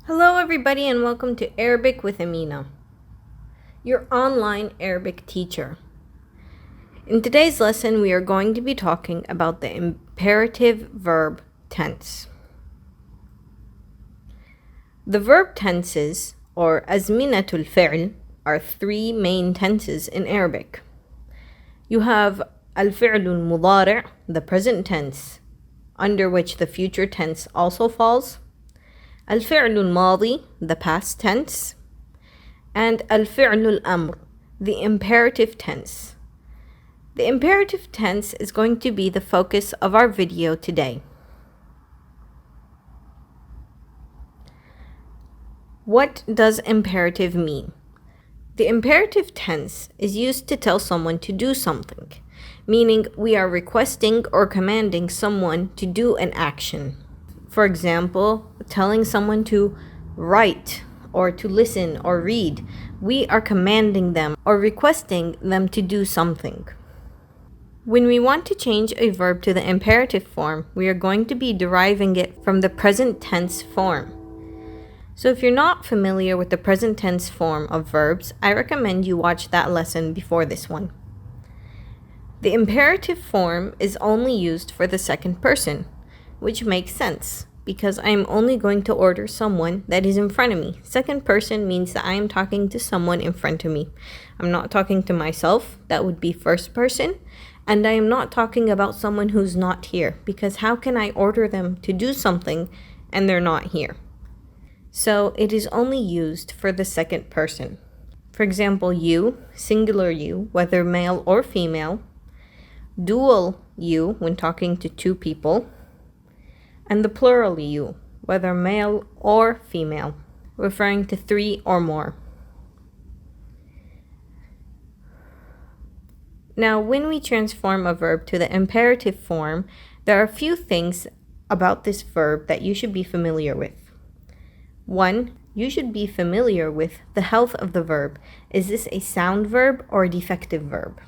Hello everybody and welcome to Arabic with Amina, your online Arabic teacher. In today's lesson we are going to be talking about the imperative verb tense. The verb tenses, or azminatul fi'l, are three main tenses in Arabic. You have alfi'l al-mudari', the present tense, under which the future tense also falls, الفعل الماضي, the past tense, and الفعل الأمر, the imperative tense. The imperative tense is going to be the focus of our video today. What does imperative mean? The imperative tense is used to tell someone to do something, meaning we are requesting or commanding someone to do an action. For example, telling someone to write or to listen or read, we are commanding them or requesting them to do something. When we want to change a verb to the imperative form, we are going to be deriving it from the present tense form. So if you're not familiar with the present tense form of verbs, I recommend you watch that lesson before this one. The imperative form is only used for the second person, which makes sense because I am only going to order someone that is in front of me. Second person means that I am talking to someone in front of me. I'm not talking to myself, that would be first person, and I am not talking about someone who's not here, because how can I order them to do something and they're not here? So it is only used for the second person. For example, you, singular you, whether male or female, dual you when talking to two people, and the plural you, whether male or female, referring to three or more. Now, when we transform a verb to the imperative form, there are a few things about this verb that you should be familiar with. 1. You should be familiar with the health of the verb. Is this a sound verb or a defective verb?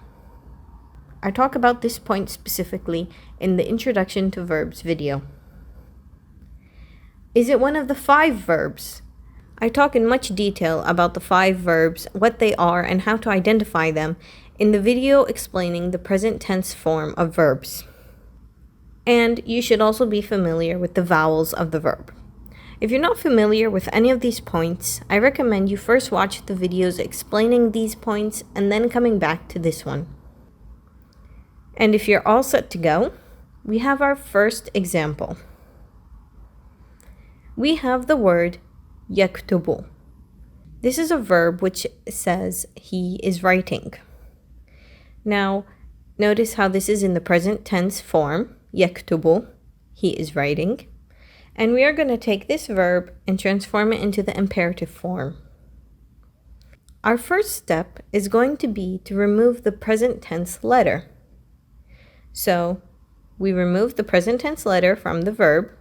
I talk about this point specifically in the Introduction to Verbs video. Is it one of the 5 verbs? I talk in much detail about the 5 verbs, what they are, and how to identify them in the video explaining the present tense form of verbs. And you should also be familiar with the vowels of the verb. If you're not familiar with any of these points, I recommend you first watch the videos explaining these points and then coming back to this one. And if you're all set to go, we have our first example. We have the word yaktubu. This is a verb which says he is writing. Now, notice how this is in the present tense form, yaktubu, he is writing. And we are going to take this verb and transform it into the imperative form. Our first step is going to be to remove the present tense letter. So, we remove the present tense letter from the verb.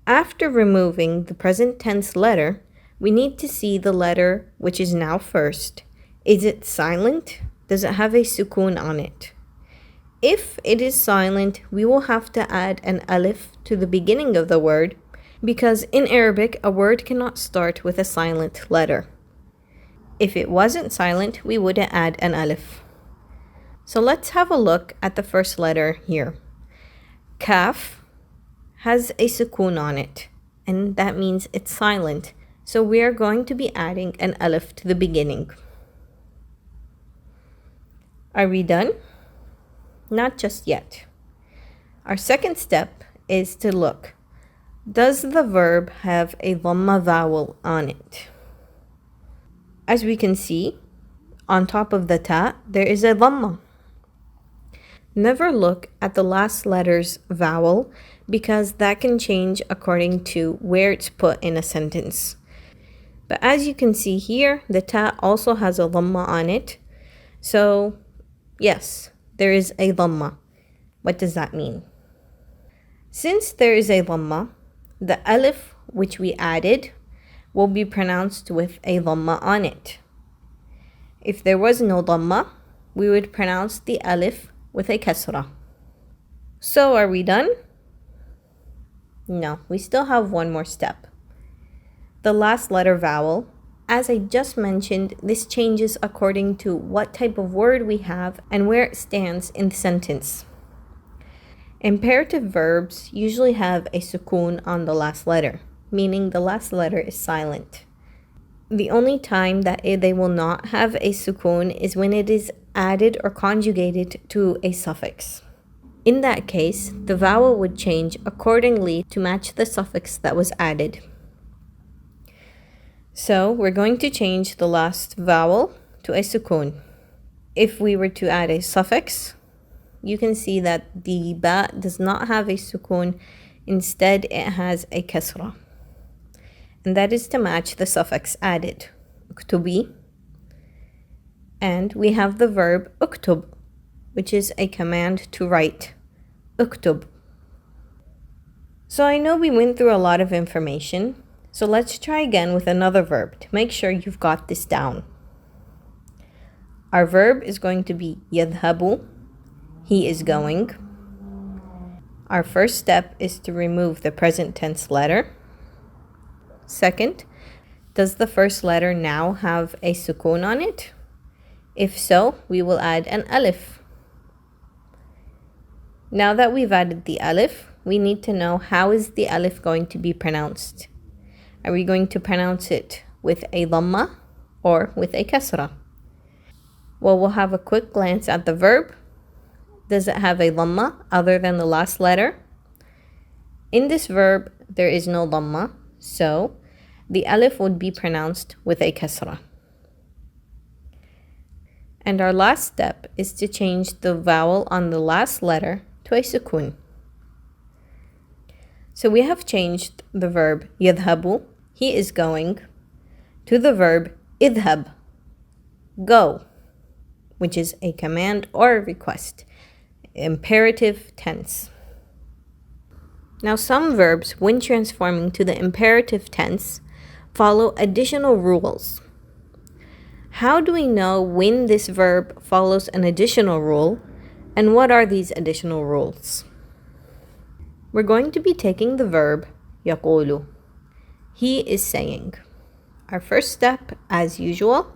After removing the present tense letter, we need to see the letter which is now first. Is it silent? Does it have a sukun on it? If it is silent, we will have to add an alif to the beginning of the word, because in Arabic, a word cannot start with a silent letter. If it wasn't silent, we wouldn't add an alif. So let's have a look at the first letter here. Kaf has a sukun on it, and that means it's silent. So we are going to be adding an alif to the beginning. Are we done? Not just yet. Our second step is to look. Does the verb have a dhamma vowel on it? As we can see, on top of the ta, there is a dhamma. Never look at the last letter's vowel because that can change according to where it's put in a sentence. But as you can see here, the ta also has a dhamma on it. So, yes, there is a dhamma. What does that mean? Since there is a dhamma, the alif which we added will be pronounced with a dhamma on it. If there was no dhamma, we would pronounce the alif with a kasra. So are we done? No, we still have one more step. The last letter vowel. As I just mentioned, this changes according to what type of word we have and where it stands in the sentence. Imperative verbs usually have a sukoon on the last letter, meaning the last letter is silent. The only time that they will not have a sukoon is when it is added or conjugated to a suffix. In that case, the vowel would change accordingly to match the suffix that was added. So we're going to change the last vowel to a sukoon. If we were to add a suffix, you can see that the ba does not have a sukoon. Instead, it has a kasra. And that is to match the suffix added, uktubi. And we have the verb uktub, which is a command to write, uktub. So I know we went through a lot of information. So let's try again with another verb to make sure you've got this down. Our verb is going to be yadhabu. He is going. Our first step is to remove the present tense letter. Second, does the first letter now have a sukoon on it? If so, we will add an alif. Now that we've added the alif, we need to know how is the alif going to be pronounced. Are we going to pronounce it with a dhamma or with a kasra? Well, we'll have a quick glance at the verb. Does it have a dhamma other than the last letter? In this verb, there is no dhamma, so the alif would be pronounced with a kasra. And our last step is to change the vowel on the last letter to a sukoon. So we have changed the verb yadhabu, he is going, to the verb idhab, go, which is a command or a request, imperative tense. Now some verbs, when transforming to the imperative tense, follow additional rules. How do we know when this verb follows an additional rule, and what are these additional rules? We're going to be taking the verb yaqulu. He is saying. Our first step, as usual,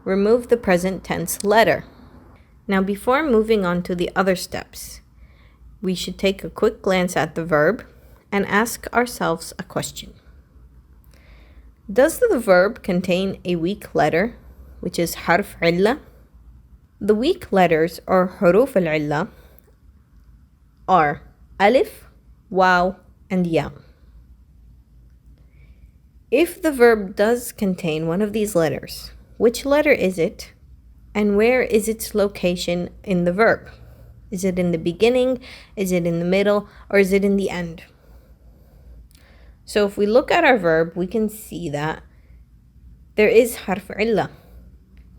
remove the present tense letter. Now before moving on to the other steps, we should take a quick glance at the verb and ask ourselves a question. Does the verb contain a weak letter, which is harf illa? The weak letters or huruf al-illa are alif, waw, and ya. If the verb does contain one of these letters, which letter is it, and where is its location in the verb? Is it in the beginning, is it in the middle, or is it in the end? So if we look at our verb, we can see that there is harf illa,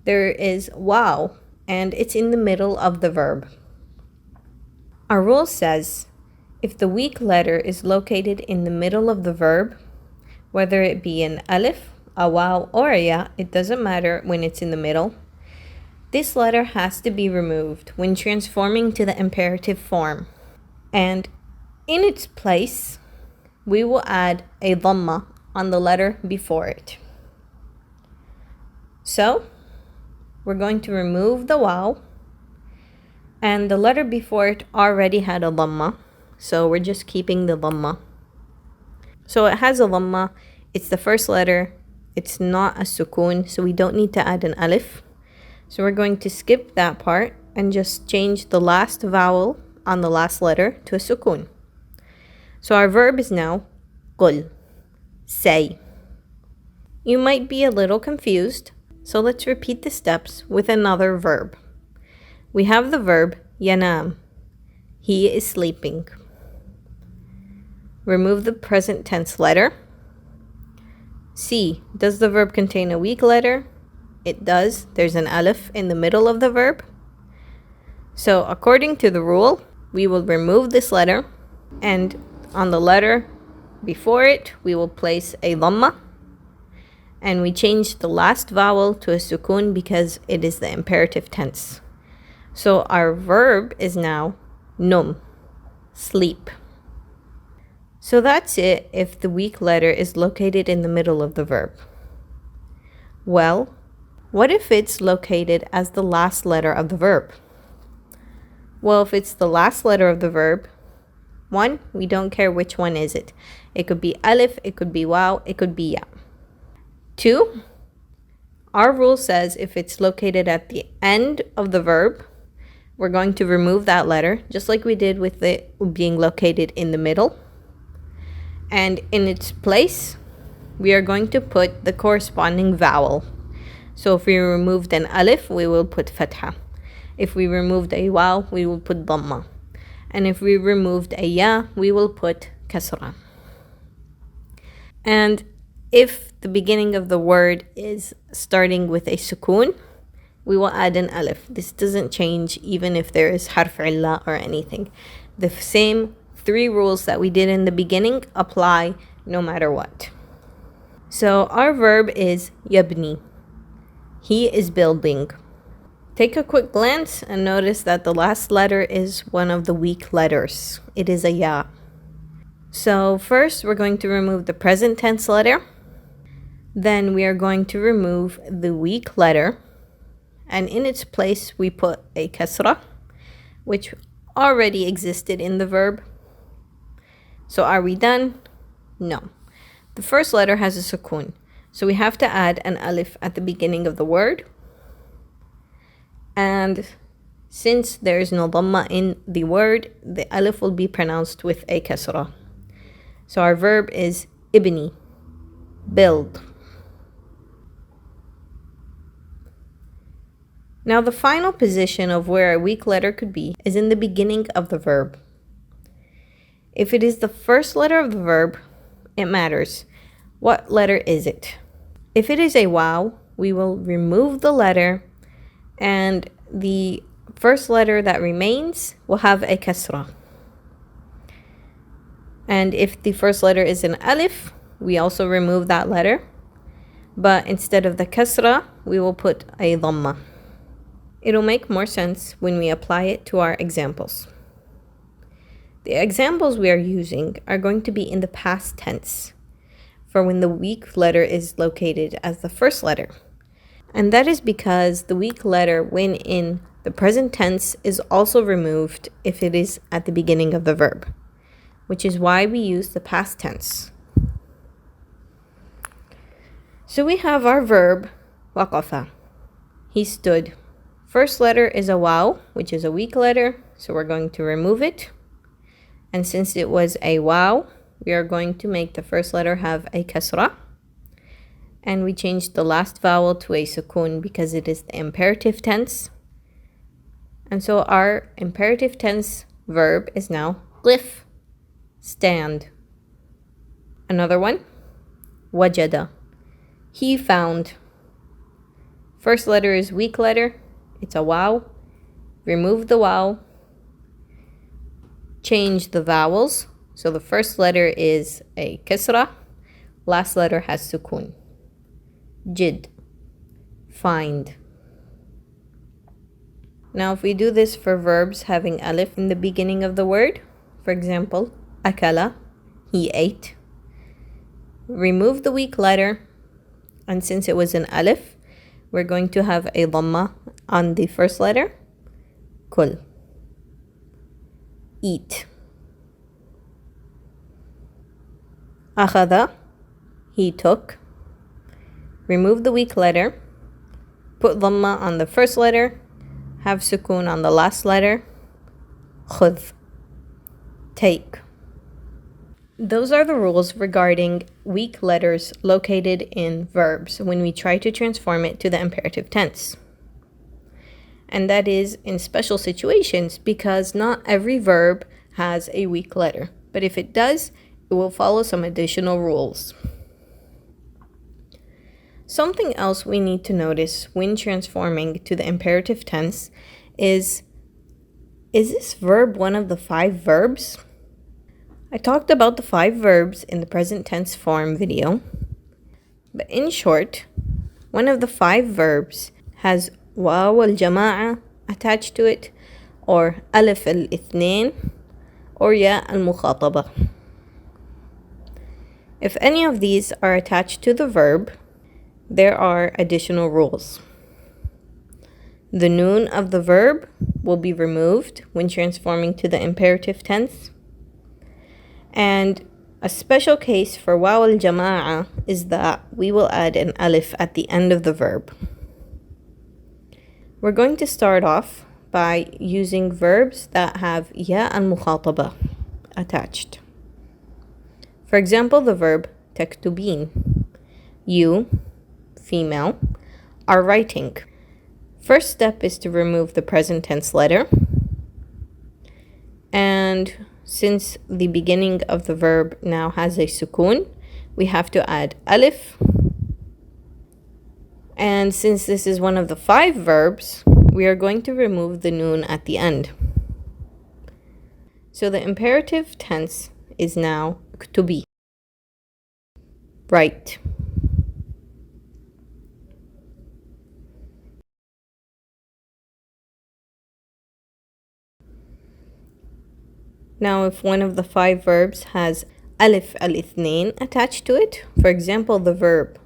there is waw, and it's in the middle of the verb. Our rule says if the weak letter is located in the middle of the verb, whether it be an alif, a waw, or a ya, it doesn't matter when it's in the middle, this letter has to be removed when transforming to the imperative form. And in its place, we will add a dhamma on the letter before it. So, we're going to remove the waw, and the letter before it already had a dhamma, so we're just keeping the dhamma. So it has a dhamma, it's the first letter, it's not a sukoon, so we don't need to add an alif. So we're going to skip that part and just change the last vowel on the last letter to a sukoon. So our verb is now qul, say. You might be a little confused, so let's repeat the steps with another verb. We have the verb yanam, he is sleeping. Remove the present tense letter. C, does the verb contain a weak letter? It does. There's an alif in the middle of the verb. So according to the rule, we will remove this letter, and on the letter before it, we will place a dhamma, and we change the last vowel to a sukoon because it is the imperative tense. So our verb is now num, sleep. So that's it if the weak letter is located in the middle of the verb. Well, what if it's located as the last letter of the verb? Well, if it's the last letter of the verb, one, we don't care which one is it. It could be alif, it could be waw, it could be ya. Two, our rule says if it's located at the end of the verb, we're going to remove that letter, just like we did with it being located in the middle. And in its place, we are going to put the corresponding vowel. So if we removed an alif, we will put fatha. If we removed a waw, we will put dhamma. And if we removed a ya, we will put kasra. And if the beginning of the word is starting with a sukoon, we will add an alif. This doesn't change even if there is harf illa or anything. The same 3 rules that we did in the beginning apply no matter what. So our verb is yabni. He is building. Take a quick glance and notice that the last letter is one of the weak letters. It is a ya. So first we're going to remove the present tense letter. Then we are going to remove the weak letter. And in its place we put a kasra, which already existed in the verb. So are we done? No. The first letter has a sukoon. So we have to add an alif at the beginning of the word. And since there is no dhamma in the word, the alif will be pronounced with a kasra. So our verb is ibni, build. Now the final position of where a weak letter could be is in the beginning of the verb. If it is the first letter of the verb, it matters. What letter is it? If it is a waw, we will remove the letter and the first letter that remains will have a kasra. And if the first letter is an alif, we also remove that letter. But instead of the kasra, we will put a dhamma. It'll make more sense when we apply it to our examples. The examples we are using are going to be in the past tense for when the weak letter is located as the first letter. And that is because the weak letter when in the present tense is also removed if it is at the beginning of the verb, which is why we use the past tense. So we have our verb, waqafa. He stood. First letter is a waw, which is a weak letter, so we're going to remove it. And since it was a waw, we are going to make the first letter have a kasra. And we changed the last vowel to a sukoon because it is the imperative tense. And so our imperative tense verb is now qif, stand. Another one, wajada, he found. First letter is weak letter, it's a waw. Remove the waw. Change the vowels. So the first letter is a kasra, last letter has sukoon. Jid, find. Now if we do this for verbs having alif in the beginning of the word, for example, akala, he ate. Remove the weak letter, and since it was an alif, we're going to have a dhamma on the first letter, kul, eat. Akhada, he took. Remove the weak letter, put dhamma on the first letter, have sukoon on the last letter, khudh, take. Those are the rules regarding weak letters located in verbs when we try to transform it to the imperative tense. And that is in special situations because not every verb has a weak letter. But if it does, it will follow some additional rules. Something else we need to notice when transforming to the imperative tense is this verb one of the 5 verbs? I talked about the 5 verbs in the present tense form video, but in short, one of the 5 verbs has waw al-jama'a attached to it, or alif al-ithnain, or ya al-mukhataba. If any of these are attached to the verb, there are additional rules. The noon of the verb will be removed when transforming to the imperative tense. And a special case for waw al-jama'a is that we will add an alif at the end of the verb. We're going to start off by using verbs that have ya al-mukhataba attached. For example, the verb taktubin. You, female, are writing. First step is to remove the present tense letter. And since the beginning of the verb now has a sukun, we have to add alif. And since this is one of the 5 verbs, we are going to remove the noon at the end. So the imperative tense is now uktubi. Write. Now, if one of the 5 verbs has alif al-ithnain attached to it, for example, the verb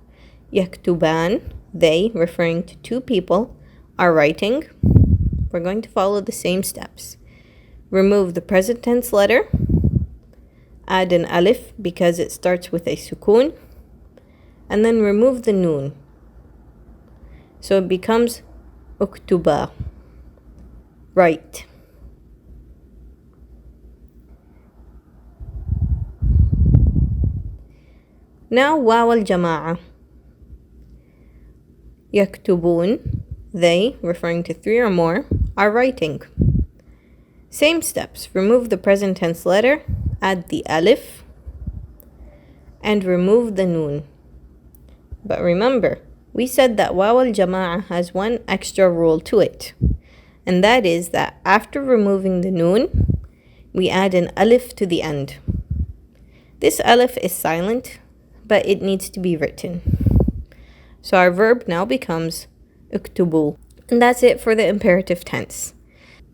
yaktuban, they, referring to 2 people, are writing, we're going to follow the same steps. Remove the present tense letter, add an alif because it starts with a sukun, and then remove the noon. So it becomes uktuba, write. Now waw al-jama'a. Yaktubun, they, referring to 3 or more, are writing. Same steps. Remove the present tense letter, add the alif, and remove the noon. But remember, we said that waw al-jama'a has one extra rule to it. And that is that after removing the noon, we add an alif to the end. This alif is silent, but it needs to be written. So our verb now becomes uktubu. And that's it for the imperative tense.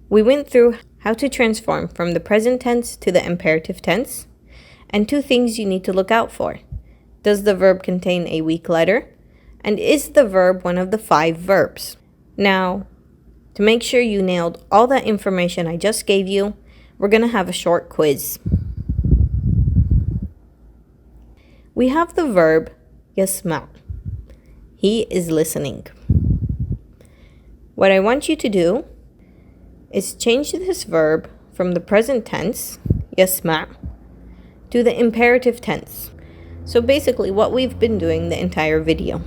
We went through how to transform from the present tense to the imperative tense, and 2 things you need to look out for. Does the verb contain a weak letter? And is the verb one of the 5 verbs? Now, to make sure you nailed all that information I just gave you, we're going to have a short quiz. We have the verb yasma'. He is listening. What I want you to do is change this verb from the present tense, yasma', to the imperative tense. So basically what we've been doing the entire video.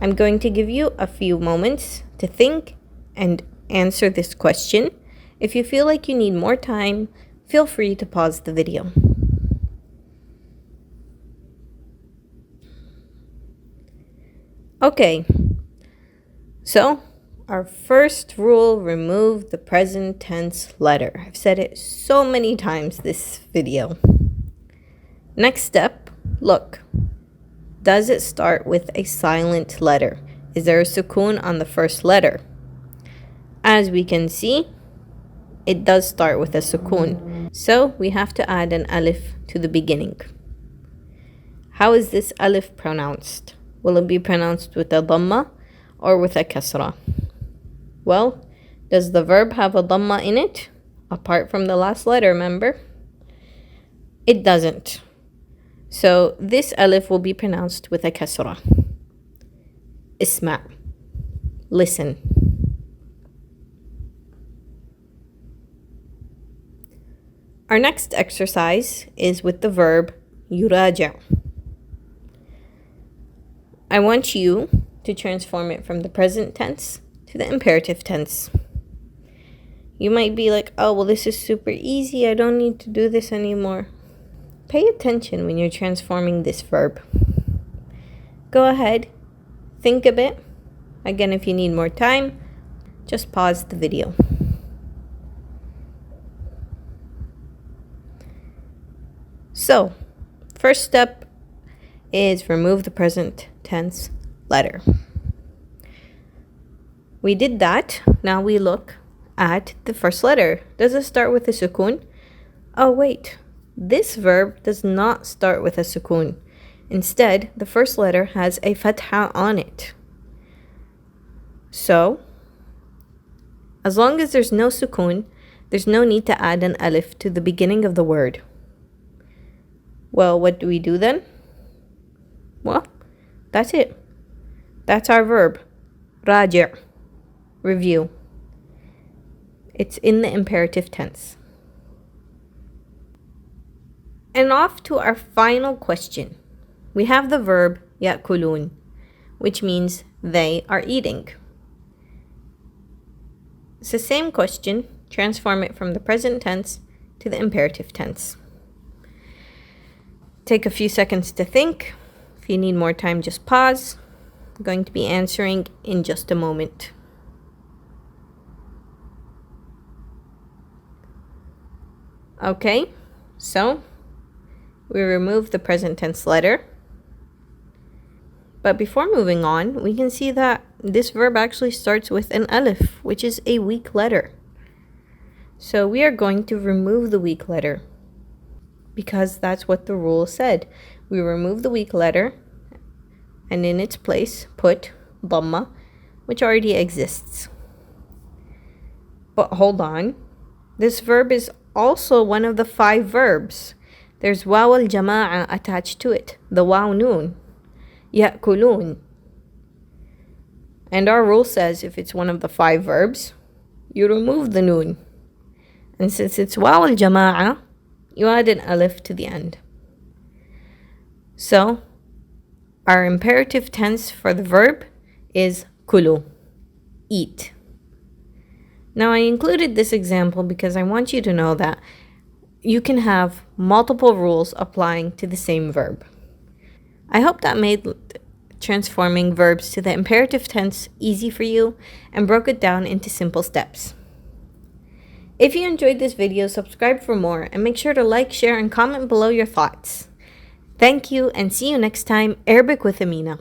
I'm going to give you a few moments to think and answer this question. If you feel like you need more time, feel free to pause the video. Okay, so our first rule, remove the present tense letter. I've said it so many times this video. Next step, look. Does it start with a silent letter? Is there a sukun on the first letter? As we can see, it does start with a sukun. So we have to add an alif to the beginning. How is this alif pronounced? Will it be pronounced with a dhamma or with a kasra? Well, does the verb have a dhamma in it? Apart from the last letter, remember? It doesn't. So this alif will be pronounced with a kasra. Isma'. Listen. Our next exercise is with the verb yuraja'. I want you to transform it from the present tense to the imperative tense. You might be like, oh, well, this is super easy. I don't need to do this anymore. Pay attention when you're transforming this verb. Go ahead, think a bit. Again, if you need more time, just pause the video. So, first step is remove the present tense letter. We did that. Now we look at the first letter. Does it start with a sukun? Oh, wait. This verb does not start with a sukun. Instead, the first letter has a fatha on it. So, as long as there's no sukun, there's no need to add an alif to the beginning of the word. Well, what do we do then? Well, that's it. That's our verb. راجع. Review. It's in the imperative tense. And off to our final question. We have the verb يأكلون, which means they are eating. It's the same question. Transform it from the present tense to the imperative tense. Take a few seconds to think. If you need more time, just pause. I'm going to be answering in just a moment. Okay, so we remove the present tense letter. But before moving on, we can see that this verb actually starts with an alif, which is a weak letter. So we are going to remove the weak letter because that's what the rule said. We remove the weak letter and in its place put dhamma, which already exists. But hold on. This verb is also one of the 5 verbs. There's waw al-jama'a attached to it, the waw noon, ya'kulun. And our rule says if it's one of the 5 verbs, you remove the noon. And since it's waw al-jama'a, you add an alif to the end. So, our imperative tense for the verb is kulu, eat. Now I included this example because I want you to know that you can have multiple rules applying to the same verb. I hope that made transforming verbs to the imperative tense easy for you and broke it down into simple steps. If you enjoyed this video, subscribe for more and make sure to like, share, and comment below your thoughts. Thank you and see you next time. Arabic with Amina.